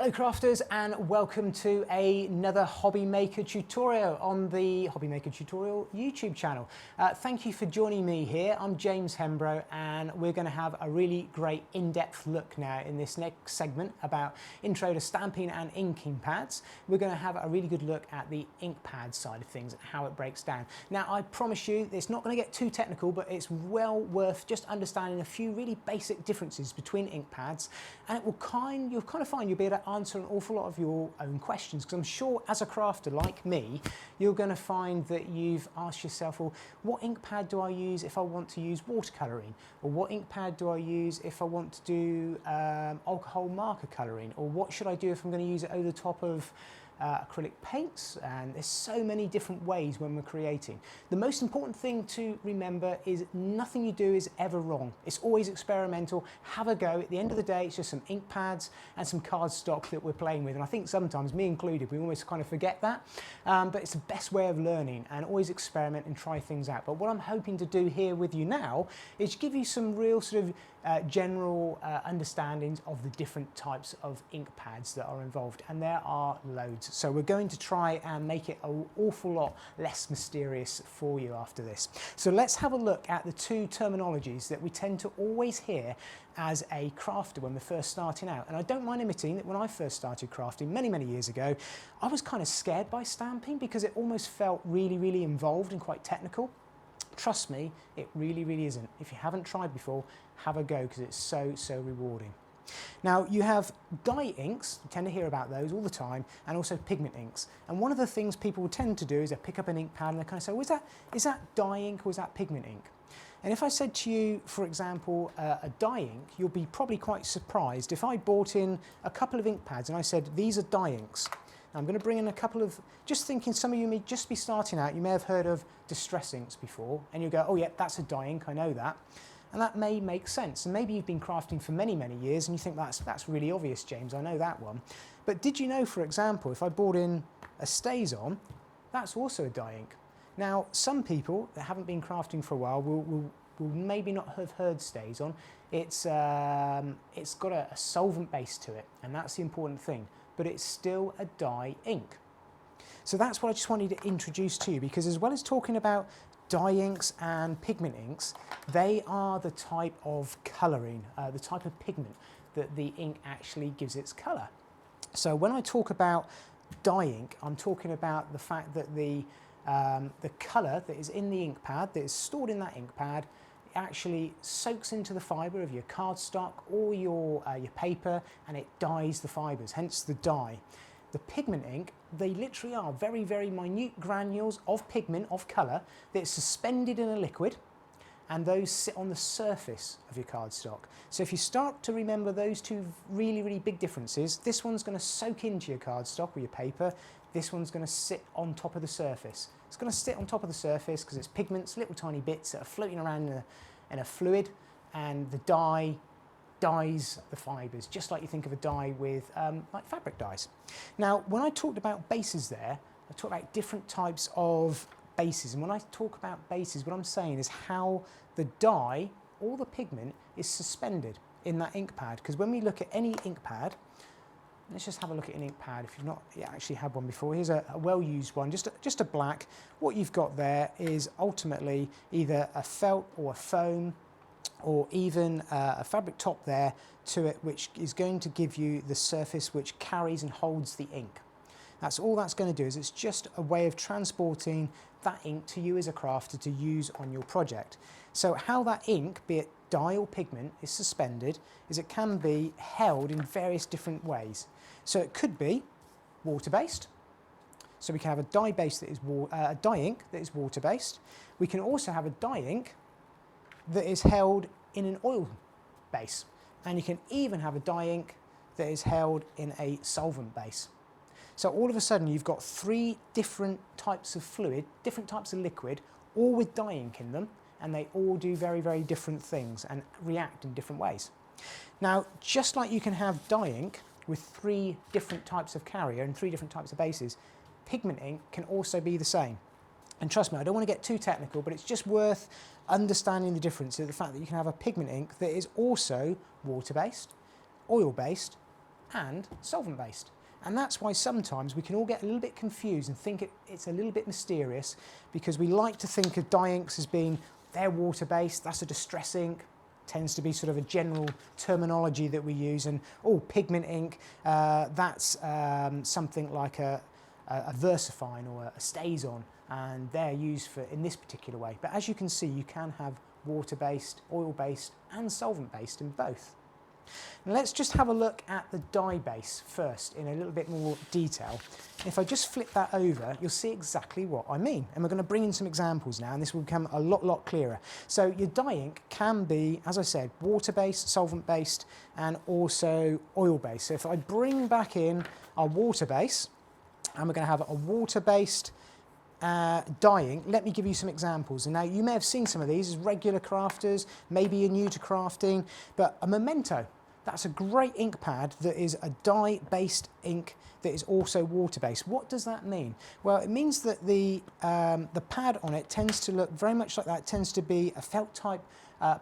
Hello crafters, and welcome to another HobbyMaker tutorial on the HobbyMaker tutorial YouTube channel. Thank you for joining me here. I'm James Hembrow, and we're going to have a really great in-depth look now in this next segment about intro to stamping and inking pads. We're going to have a really good look at the ink pad side of things and how it breaks down. Now I promise you it's not going to get too technical, but it's well worth just understanding a few really basic differences between ink pads, and it will you'll kind of find you'll be able to answer an awful lot of your own questions, because I'm sure as a crafter like me, you're going to find that you've asked yourself, well, what ink pad do I use if I want to use watercolouring? Or what ink pad do I use if I want to do alcohol marker colouring? Or what should I do if I'm going to use it over the top of acrylic paints? And there's so many different ways when we're creating. The most important thing to remember is nothing you do is ever wrong. It's always experimental. Have a go. At the end of the day, it's just some ink pads and some cardstock that we're playing with. And I think sometimes, me included, we almost kind of forget that. But it's the best way of learning, and always experiment and try things out. But what I'm hoping to do here with you now is give you some real sort of general understandings of the different types of ink pads that are involved, and there are loads. So we're going to try and make it an awful lot less mysterious for you after this. So let's have a look at the two terminologies that we tend to always hear as a crafter when we're first starting out. And I don't mind admitting that when I first started crafting many years ago, I was kind of scared by stamping because it almost felt really involved and quite technical. Trust me, it really isn't. If you haven't tried before, have a go, because it's so rewarding. Now, you have dye inks, you tend to hear about those all the time, and also pigment inks. And one of the things people will tend to do is they pick up an ink pad and they kind of say, well, is that dye ink or is that pigment ink? And if I said to you, for example, a dye ink, you'll be probably quite surprised if I bought in a couple of ink pads and I said, these are dye inks. I'm going to bring in a couple of, just thinking some of you may just be starting out, you may have heard of distress inks before, and you go, oh yeah, that's a dye ink, I know that. And that may make sense. And maybe you've been crafting for many years and you think that's really obvious, James, I know that one. But did you know, for example, if I brought in a StazOn, that's also a dye ink. Now, some people that haven't been crafting for a while will maybe not have heard StazOn. It's got a solvent base to it, and that's the important thing. But it's still a dye ink. So that's what I just wanted to introduce to you, because as well as talking about dye inks and pigment inks, they are the type of colouring, the type of pigment that the ink actually gives its colour. So when I talk about dye ink, I'm talking about the fact that the colour that is in the ink pad, that is stored in that ink pad, actually soaks into the fibre of your cardstock or your paper, and it dyes the fibres, hence the dye. The pigment ink, they literally are very minute granules of pigment, of colour, that's suspended in a liquid, and those sit on the surface of your cardstock. So if you start to remember those two really big differences, this one's going to soak into your cardstock or your paper, this one's going to sit on top of the surface. It's going to sit on top of the surface because it's pigments, little tiny bits that are floating around in a fluid, and the dye dyes the fibres, just like you think of a dye with like fabric dyes. Now, when I talked about bases there, I talked about different types of bases, and when I talk about bases, what I'm saying is how the dye or the pigment is suspended in that ink pad. Because when we look at any ink pad, let's just have a look at an ink pad if you've not actually had one before. Here's a well-used one, just a black. What you've got there is ultimately either a felt or a foam, or even a fabric top there to it, which is going to give you the surface which carries and holds the ink. That's all that's going to do, is it's just a way of transporting that ink to you as a crafter to use on your project. So how that ink, be it dye or pigment, is suspended is it can be held in various different ways. So it could be water-based. So we can have a dye base that is a dye ink that is water-based. We can also have a dye ink that is held in an oil base, and you can even have a dye ink that is held in a solvent base. So all of a sudden you've got three different types of fluid, different types of liquid, all with dye ink in them, and they all do very different things and react in different ways. Now, just like you can have dye ink with three different types of carrier and three different types of bases, pigment ink can also be the same. And trust me, I don't want to get too technical, but it's just worth understanding the difference of the fact that you can have a pigment ink that is also water-based, oil-based, and solvent-based. And that's why sometimes we can all get a little bit confused and think it's a little bit mysterious, because we like to think of dye inks as being, they're water-based, that's a distress ink, tends to be sort of a general terminology that we use, and pigment ink, that's something like a VersaFine or a StazOn, and they're used for in this particular way. But as you can see, you can have water-based, oil-based and solvent-based in both. Now let's just have a look at the dye base first in a little bit more detail. If I just flip that over, you'll see exactly what I mean. And we're going to bring in some examples now, and this will become a lot clearer. So your dye ink can be, as I said, water-based, solvent-based, and also oil-based. So if I bring back in our water base, and we're going to have a water-based dye ink, let me give you some examples. And now you may have seen some of these as regular crafters, maybe you're new to crafting, but a Memento, that's a great ink pad that is a dye-based ink that is also water-based. What does that mean? Well, it means that the pad on it tends to look very much like that. It tends to be a felt type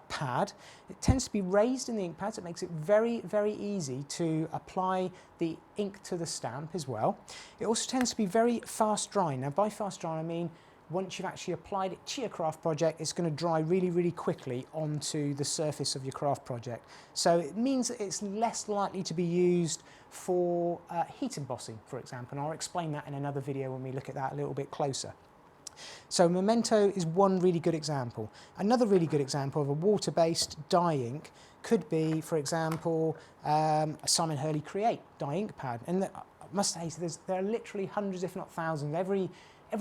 pad. It tends to be raised in the ink pad, so it makes it very easy to apply the ink to the stamp as well. It also tends to be very fast drying. Now by fast drying I mean once you've actually applied it to your craft project, it's going to dry really quickly onto the surface of your craft project. So it means that it's less likely to be used for heat embossing, for example, and I'll explain that in another video when we look at that a little bit closer. So Memento is one really good example. Another really good example of a water-based dye ink could be, for example, a Simon Hurley Create dye ink pad. And I must say, there are literally hundreds, if not thousands, every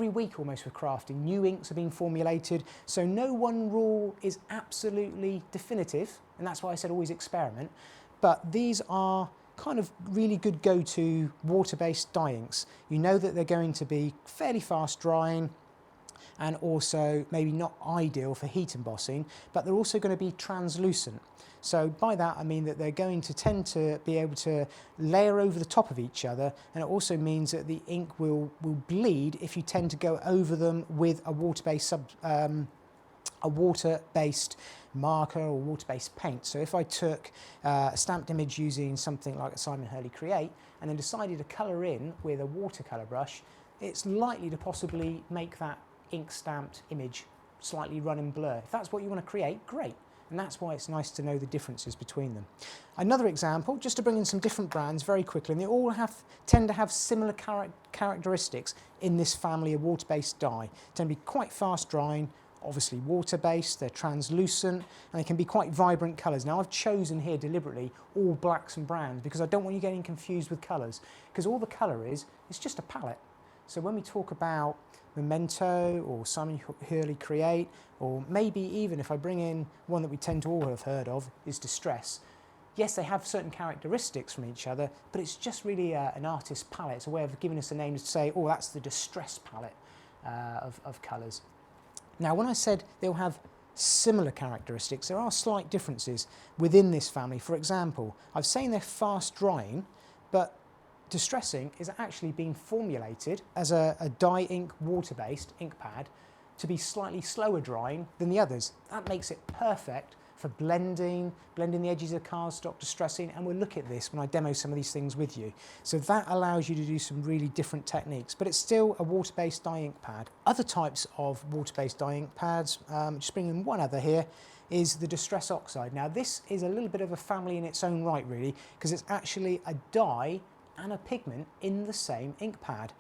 week almost with crafting. New inks are being formulated, so no one rule is absolutely definitive, and that's why I said always experiment. But these are kind of really good go-to water-based dye inks. You know that they're going to be fairly fast drying, and also maybe not ideal for heat embossing, but they're also going to be translucent. So by that I mean that they're going to tend to be able to layer over the top of each other, and it also means that the ink will bleed if you tend to go over them with a water-based marker or water-based paint. So if I took a stamped image using something like a Simon Hurley Create and then decided to colour in with a watercolour brush, it's likely to possibly make that ink stamped image slightly run and blur. If that's what you want to create, great. And that's why it's nice to know the differences between them. Another example, just to bring in some different brands very quickly, and they all tend to have similar characteristics in this family of water-based dye. They tend to be quite fast drying, obviously water-based, they're translucent, and they can be quite vibrant colours. Now I've chosen here deliberately all blacks and browns because I don't want you getting confused with colours, because all the colour is, it's just a palette. So when we talk about Memento or Simon Hurley Create, or maybe even if I bring in one that we tend to all have heard of, is Distress. Yes, they have certain characteristics from each other, but it's just really an artist's palette. It's a way of giving us a name to say, oh, that's the Distress palette of colours. Now, when I said they'll have similar characteristics, there are slight differences within this family. For example, I've saying they're fast drying, but Distress ink is actually being formulated as a dye ink water-based ink pad to be slightly slower drying than the others. That makes it perfect for blending the edges of cardstock, distressing, and we'll look at this when I demo some of these things with you. So that allows you to do some really different techniques, but it's still a water-based dye ink pad. Other types of water-based dye ink pads, just bringing in one other here, is the Distress Oxide. Now this is a little bit of a family in its own right really, because it's actually a dye and a pigment in the same ink pad.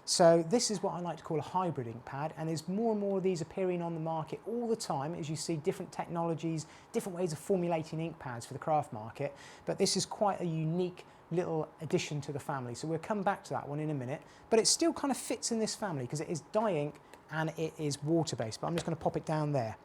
So this is what I like to call a hybrid ink pad, and there's more and more of these appearing on the market all the time as you see different technologies, different ways of formulating ink pads for the craft market, but this is quite a unique little addition to the family, so we'll come back to that one in a minute, but it still kind of fits in this family because it is dye ink and it is water-based, but I'm just going to pop it down there.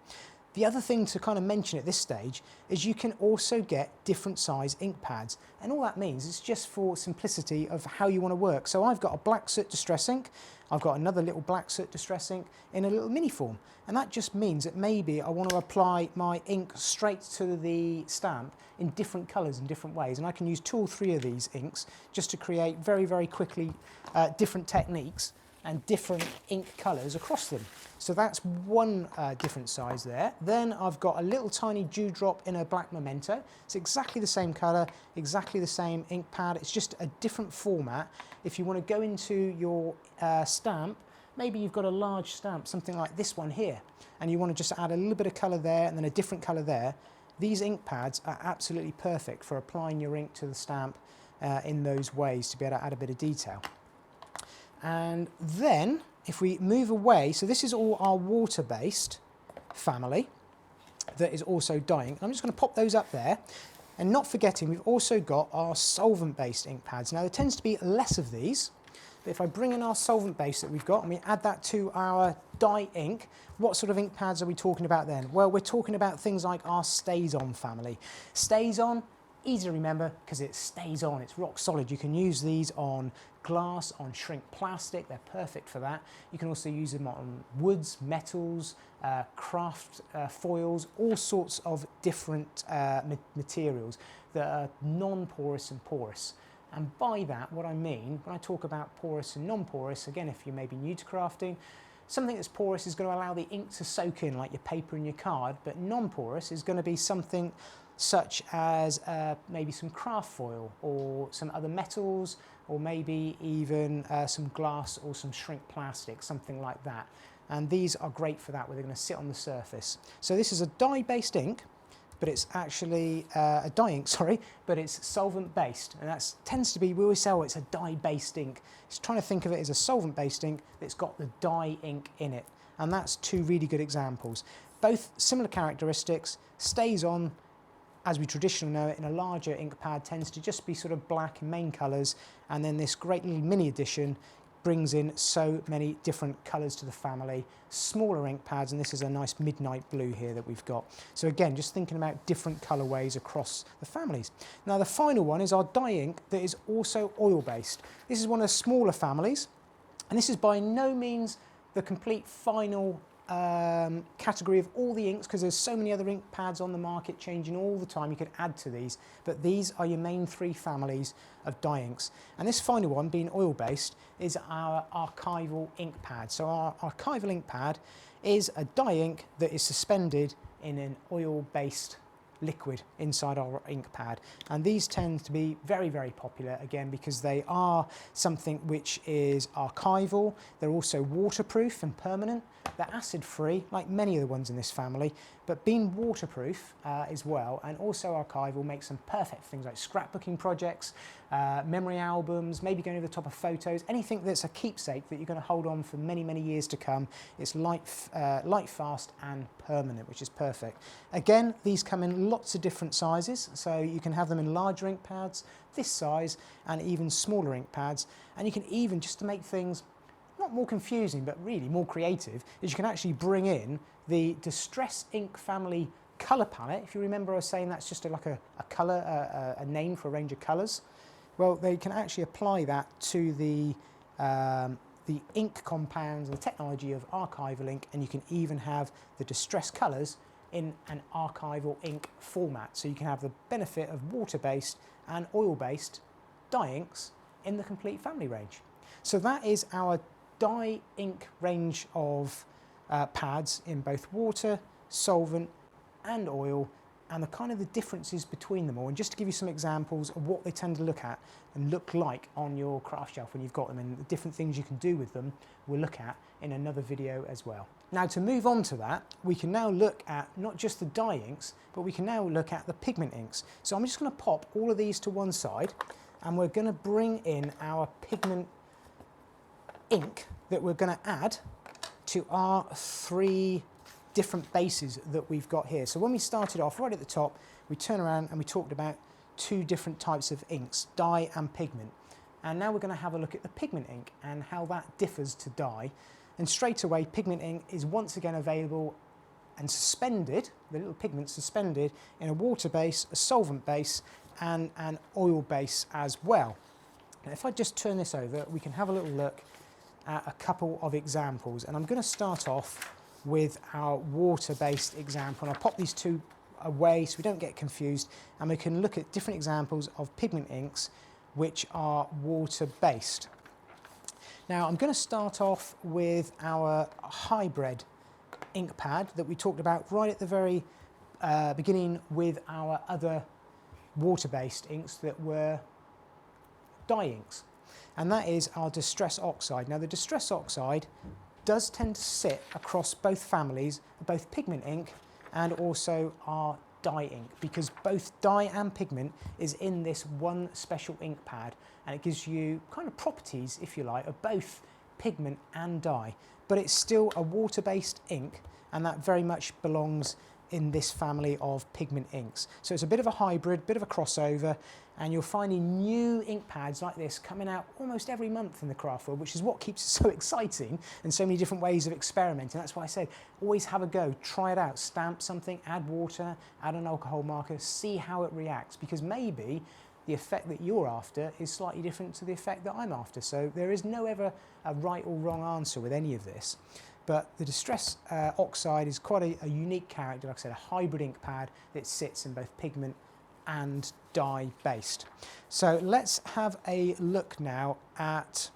The other thing to kind of mention at this stage is you can also get different size ink pads, and all that means is just for simplicity of how you want to work. So I've got a black soot distress ink, I've got another little black soot distress ink in a little mini form, and that just means that maybe I want to apply my ink straight to the stamp in different colours in different ways, and I can use 2 or 3 of these inks just to create very quickly different techniques. and different ink colours across them. So that's one different size there. Then I've got a little tiny dewdrop in a black memento. It's exactly the same colour, exactly the same ink pad. It's just a different format. If you want to go into your stamp, maybe you've got a large stamp, something like this one here, and you want to just add a little bit of colour there and then a different colour there. These ink pads are absolutely perfect for applying your ink to the stamp in those ways to be able to add a bit of detail. And then if we move away, so this is all our water-based family that is also dyeing. I'm just going to pop those up there, and not forgetting we've also got our solvent-based ink pads. Now there tends to be less of these, but if I bring in our solvent base that we've got and we add that to our dye ink, what sort of ink pads are we talking about then? Well, we're talking about things like our StaysOn family. StaysOn, easy to remember because it stays on, it's rock solid. You can use these on glass, on shrink plastic, they're perfect for that. You can also use them on woods, metals, craft foils, all sorts of different materials that are non-porous and porous. And by that, what I mean, when I talk about porous and non-porous, again, if you may be new to crafting, something that's porous is going to allow the ink to soak in, like your paper and your card, but non-porous is going to be something such as maybe some craft foil or some other metals, or maybe even some glass or some shrink plastic, something like that. And these are great for that, where they're going to sit on the surface. So this is a dye-based ink, but it's actually a dye ink, sorry, but it's solvent-based. And that tends to be, we always say, oh, it's a dye-based ink. It's trying to think of it as a solvent-based ink that's got the dye ink in it. And that's two really good examples. Both similar characteristics, StaysOn, as we traditionally know it, in a larger ink pad tends to just be sort of black and main colours, and then this great little mini edition brings in so many different colours to the family, smaller ink pads, and this is a nice midnight blue here that we've got. So again, just thinking about different colourways across the families. Now the final one is our dye ink that is also oil-based. This is one of the smaller families, and this is by no means the complete final category of all the inks, because there's so many other ink pads on the market changing all the time. You could add to these, but these are your main three families of dye inks. And this final one, being oil-based, is our archival ink pad. So our archival ink pad is a dye ink that is suspended in an oil-based liquid inside our ink pad, and these tend to be very, very popular, again, because they are something which is archival. They're also waterproof and permanent. They're acid free, like many of the ones in this family, but being waterproof as well, and also archival, makes them perfect for things like scrapbooking projects, memory albums, maybe going over the top of photos, anything that's a keepsake that you're going to hold on for many, many years to come. It's light, fast and permanent, which is perfect. Again, these come in lots of different sizes, so you can have them in larger ink pads, this size, and even smaller ink pads. And you can even, just to make things not more confusing, but really more creative, is you can actually bring in the Distress Ink family colour palette. If you remember, I was saying that's just like a colour, a name for a range of colours. Well, they can actually apply that to the ink compounds and the technology of archival ink, and you can even have the distress colours in an archival ink format. So you can have the benefit of water-based and oil-based dye inks in the complete family range. So that is our dye ink range of pads in both water, solvent and oil, and the kind of the differences between them all. And just to give you some examples of what they tend to look at and look like on your craft shelf when you've got them, and the different things you can do with them, we'll look at in another video as well. Now, to move on to that, we can now look at not just the dye inks, but we can now look at the pigment inks. So I'm just going to pop all of these to one side, and we're going to bring in our pigment ink that we're going to add to our three different bases that we've got here. So when we started off right at the top, we turn around and we talked about two different types of inks, dye and pigment. And now we're going to have a look at the pigment ink and how that differs to dye. And straight away, pigment ink is once again available and suspended, the little pigment suspended in a water base, a solvent base, and an oil base as well. Now, if I just turn this over, we can have a little look at a couple of examples. And I'm going to start off with our water-based example. And I'll pop these two away so we don't get confused, and we can look at different examples of pigment inks which are water-based. Now I'm going to start off with our hybrid ink pad that we talked about right at the very beginning with our other water-based inks that were dye inks, and that is our Distress Oxide. Now the Distress Oxide does tend to sit across both families, both pigment ink and also our dye ink, because both dye and pigment is in this one special ink pad, and it gives you kind of properties, if you like, of both pigment and dye, but it's still a water-based ink, and that very much belongs in this family of pigment inks. So it's a bit of a hybrid, bit of a crossover, and you're finding new ink pads like this coming out almost every month in the craft world, which is what keeps it so exciting, and so many different ways of experimenting. That's why I said always have a go, try it out, stamp something, add water, add an alcohol marker, see how it reacts, because maybe the effect that you're after is slightly different to the effect that I'm after. So there is no ever a right or wrong answer with any of this. But the Distress Oxide is quite a unique character, like I said, a hybrid ink pad that sits in both pigment and dye based. So let's have a look now at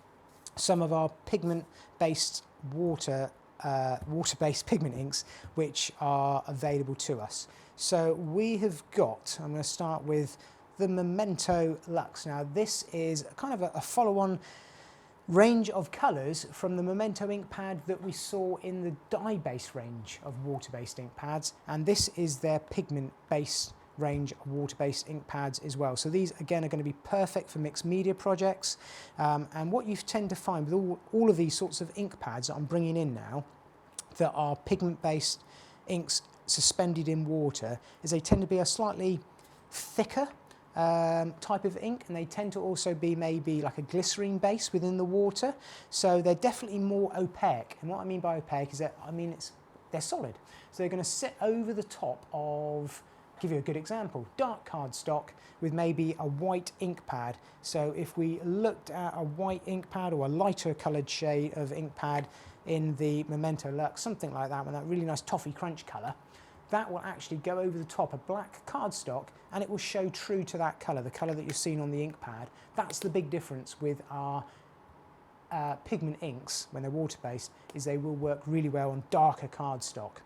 some of our pigment based water-based pigment inks which are available to us. So we have got, I'm going to start with the Memento Luxe. Now this is kind of a follow-on range of colours from the Memento ink pad that we saw in the dye-based range of water-based ink pads, and this is their pigment-based range of water-based ink pads as well. So these again are going to be perfect for mixed media projects, and what you tend to find with all of these sorts of ink pads that I'm bringing in now that are pigment-based inks suspended in water is they tend to be a slightly thicker type of ink, and they tend to also be maybe like a glycerine base within the water, so they're definitely more opaque. And what I mean by opaque is that they're solid, so they're going to sit over the top of, give you a good example, dark cardstock with maybe a white ink pad. So if we looked at a white ink pad or a lighter coloured shade of ink pad in the Memento Luxe, something like that, with that really nice toffee crunch colour, that will actually go over the top of black cardstock, and it will show true to that colour, the colour that you've seen on the ink pad. That's the big difference with our pigment inks when they're water-based, is they will work really well on darker cardstock,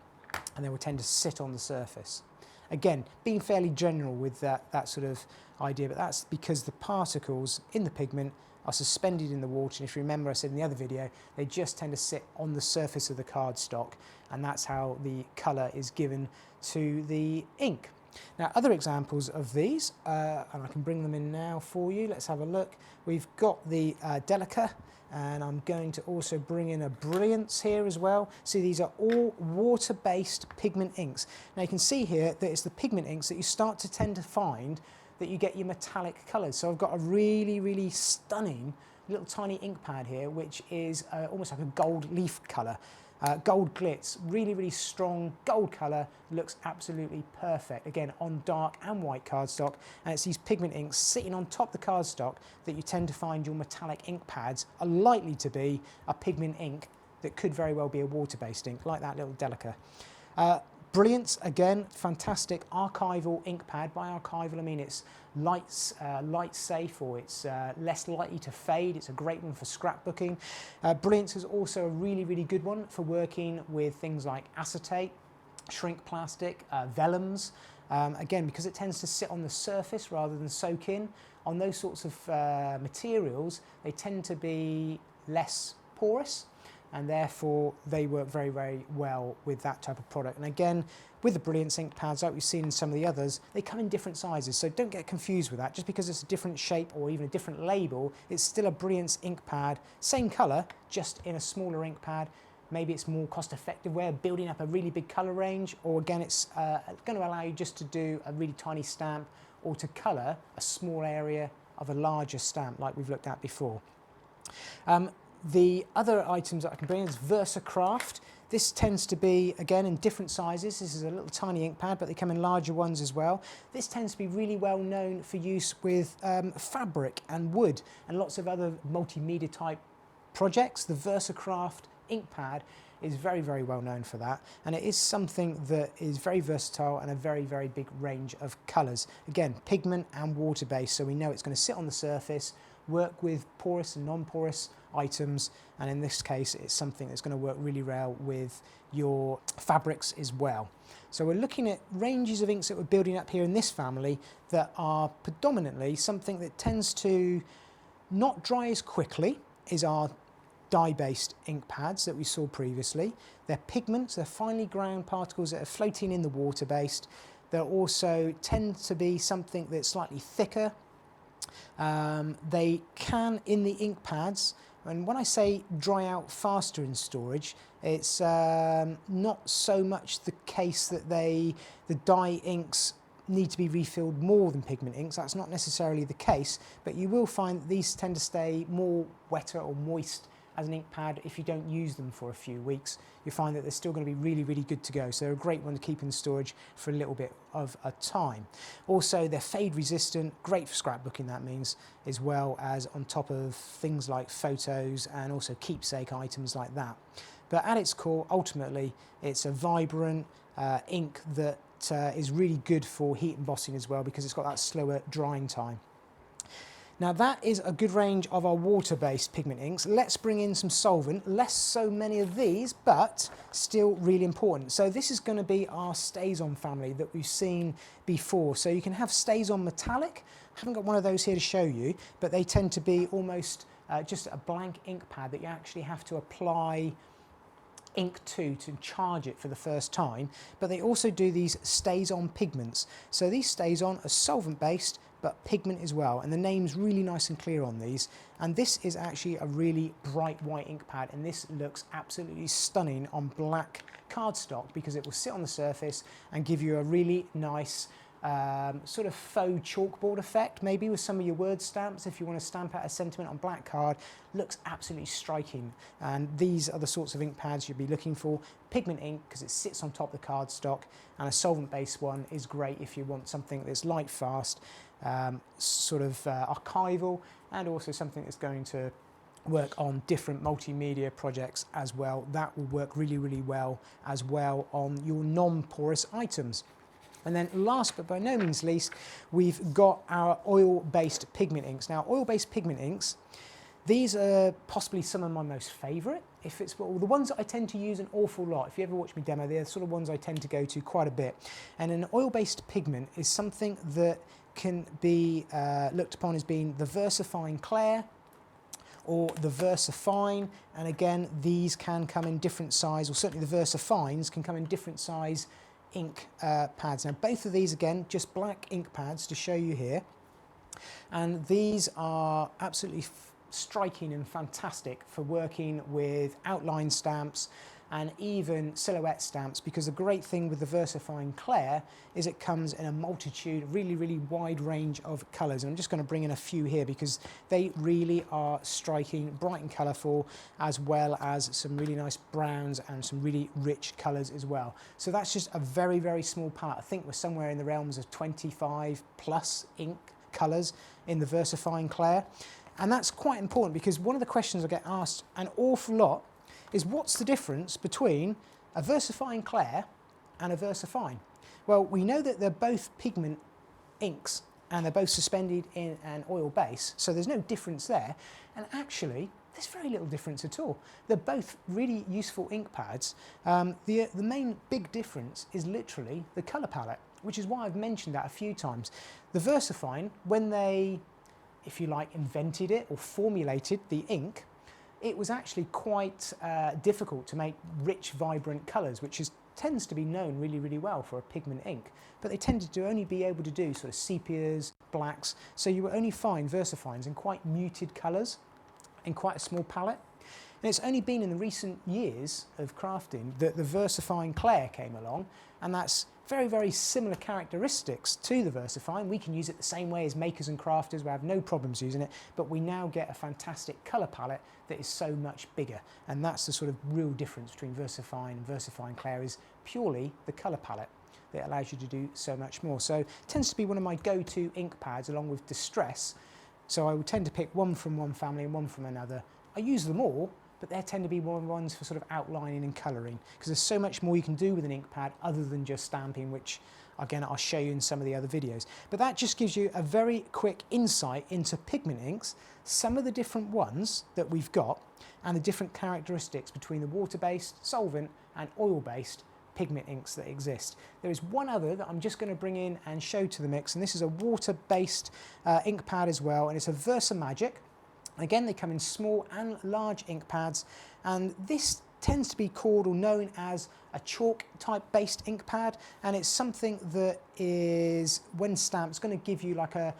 and they will tend to sit on the surface. Again, being fairly general with that sort of idea, but that's because the particles in the pigment are suspended in the water, and if you remember I said in the other video, they just tend to sit on the surface of the cardstock, and that's how the colour is given to the ink. Now other examples of these, and I can bring them in now for you, let's have a look. We've got the Delica, and I'm going to also bring in a Brilliance here as well. See, these are all water-based pigment inks. Now you can see here that it's the pigment inks that you start to tend to find that you get your metallic colours. So I've got a really, really stunning little tiny ink pad here, which is almost like a gold leaf colour. Gold glitz, really, really strong gold colour, looks absolutely perfect, again on dark and white cardstock, and it's these pigment inks sitting on top of the cardstock that you tend to find your metallic ink pads are likely to be a pigment ink that could very well be a water-based ink, like that little Delica. Brilliance, again, fantastic archival ink pad. By archival I mean it's light safe, or it's less likely to fade. It's a great one for scrapbooking. Brilliance is also a really, really good one for working with things like acetate, shrink plastic, vellums. Again, because it tends to sit on the surface rather than soak in. On those sorts of materials, they tend to be less porous, and therefore they work very, very well with that type of product. And again, with the Brilliance ink pads, like we've seen in some of the others, they come in different sizes, so don't get confused with that. Just because it's a different shape or even a different label, it's still a Brilliance ink pad, same colour, just in a smaller ink pad. Maybe it's more cost-effective way of building up a really big colour range, or again, it's going to allow you just to do a really tiny stamp, or to colour a small area of a larger stamp like we've looked at before. The other items that I can bring in is VersaCraft. This tends to be, again, in different sizes. This is a little tiny ink pad, but they come in larger ones as well. This tends to be really well known for use with fabric and wood and lots of other multimedia type projects. The VersaCraft ink pad is very, very well known for that, and it is something that is very versatile and a very, very big range of colours. Again, pigment and water based, so we know it's going to sit on the surface, work with porous and non-porous items, and in this case it's something that's going to work really well with your fabrics as well. So we're looking at ranges of inks that we're building up here in this family that are predominantly something that tends to not dry as quickly as our dye-based ink pads that we saw previously. They're pigments, they're finely ground particles that are floating in the water-based. They also tend to be something that's slightly thicker. They can, in the ink pads, and when I say dry out faster in storage, it's not so much the case that the dye inks need to be refilled more than pigment inks. That's not necessarily the case, but you will find that these tend to stay more wetter or moist as an ink pad. If you don't use them for a few weeks, you find that they're still going to be really, really good to go. So they're a great one to keep in storage for a little bit of a time. Also, they're fade resistant, great for scrapbooking, that means, as well as on top of things like photos and also keepsake items like that. But at its core, ultimately, it's a vibrant ink that is really good for heat embossing as well, because it's got that slower drying time. Now that is a good range of our water-based pigment inks. Let's bring in some solvent. Less so many of these, but still really important. So this is going to be our StazOn family that we've seen before. So you can have StazOn metallic. I haven't got one of those here to show you, but they tend to be almost just a blank ink pad that you actually have to apply ink to charge it for the first time. But they also do these StazOn pigments. So these StazOn are solvent based but pigment as well, and the name's really nice and clear on these. And this is actually a really bright white ink pad, and this looks absolutely stunning on black cardstock because it will sit on the surface and give you a really nice sort of faux chalkboard effect, maybe with some of your word stamps. If you want to stamp out a sentiment on black card, looks absolutely striking. And these are the sorts of ink pads you'd be looking for. Pigment ink, because it sits on top of the cardstock, and a solvent-based one is great if you want something that's light, fast, sort of archival, and also something that's going to work on different multimedia projects as well. That will work really, really well as well on your non-porous items. And then last but by no means least, we've got our oil-based pigment inks. Now, oil-based pigment inks, these are possibly some of my most favourite. If it's well, the ones that I tend to use an awful lot. If you ever watch me demo, they're the sort of ones I tend to go to quite a bit. And an oil-based pigment is something that can be looked upon as being the VersaFine Clair or the VersaFine. And again, these can come in different size, or certainly the VersaFines can come in different size ink pads. Now both of these, again, just black ink pads to show you here, and these are absolutely striking and fantastic for working with outline stamps and even silhouette stamps, because the great thing with the VersaFine Clair is it comes in a multitude, really wide range of colours. And I'm just going to bring in a few here because they really are striking, bright and colourful, as well as some really nice browns and some really rich colours as well. So that's just a very small palette. I think we're somewhere in the realms of 25 plus ink colours in the VersaFine Clair. And that's quite important because one of the questions I get asked an awful lot is, what's the difference between a VersaFine Clair and a VersaFine? Well, we know that they're both pigment inks and they're both suspended in an oil base, so there's no difference there. And actually, there's very little difference at all. They're both really useful ink pads. The main big difference is literally the colour palette, which is why I've mentioned that a few times. The VersaFine, when they, if you like, invented it or formulated the ink, it was actually quite difficult to make rich, vibrant colours, which tends to be known really well for a pigment ink. But they tended to only be able to do sort of sepias, blacks, so you will only find VersaFines in quite muted colours in quite a small palette. And it's only been in the recent years of crafting that the VersaFine Clair came along, and that's very similar characteristics to the VersaFine. We can use it the same way as makers and crafters. We have no problems using it, but we now get a fantastic colour palette that is so much bigger. And that's the sort of real difference between VersaFine and VersaFine Clair, is purely the colour palette that allows you to do so much more. So it tends to be one of my go-to ink pads along with Distress. So I would tend to pick one from one family and one from another. I use them all, but they tend to be ones for sort of outlining and colouring, because there's so much more you can do with an ink pad other than just stamping, which again I'll show you in some of the other videos. But that just gives you a very quick insight into pigment inks, some of the different ones that we've got, and the different characteristics between the water-based, solvent and oil-based pigment inks that exist. There is one other that I'm just going to bring in and show to the mix, and this is a water-based ink pad as well, and it's a VersaMagic. Again, they come in small and large ink pads, and this tends to be called or known as a chalk type based ink pad, and it's something that is, when stamped, it's going to give you like a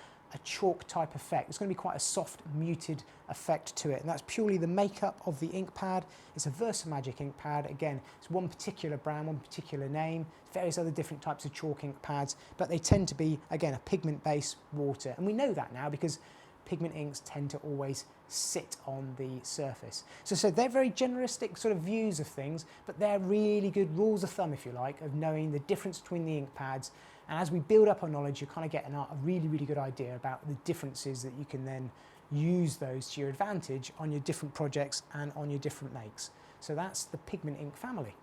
chalk type effect. It's going to be quite a soft, muted effect to it, and that's purely the makeup of the ink pad. It's a VersaMagic ink pad. Again, it's one particular brand, one particular name, various other different types of chalk ink pads, but they tend to be, again, a pigment based water, and we know that now because pigment inks tend to always sit on the surface. So they're very generalistic sort of views of things, but they're really good rules of thumb, if you like, of knowing the difference between the ink pads. And as we build up our knowledge, you kind of get a really, really good idea about the differences that you can then use those to your advantage on your different projects and on your different makes. So that's the pigment ink family.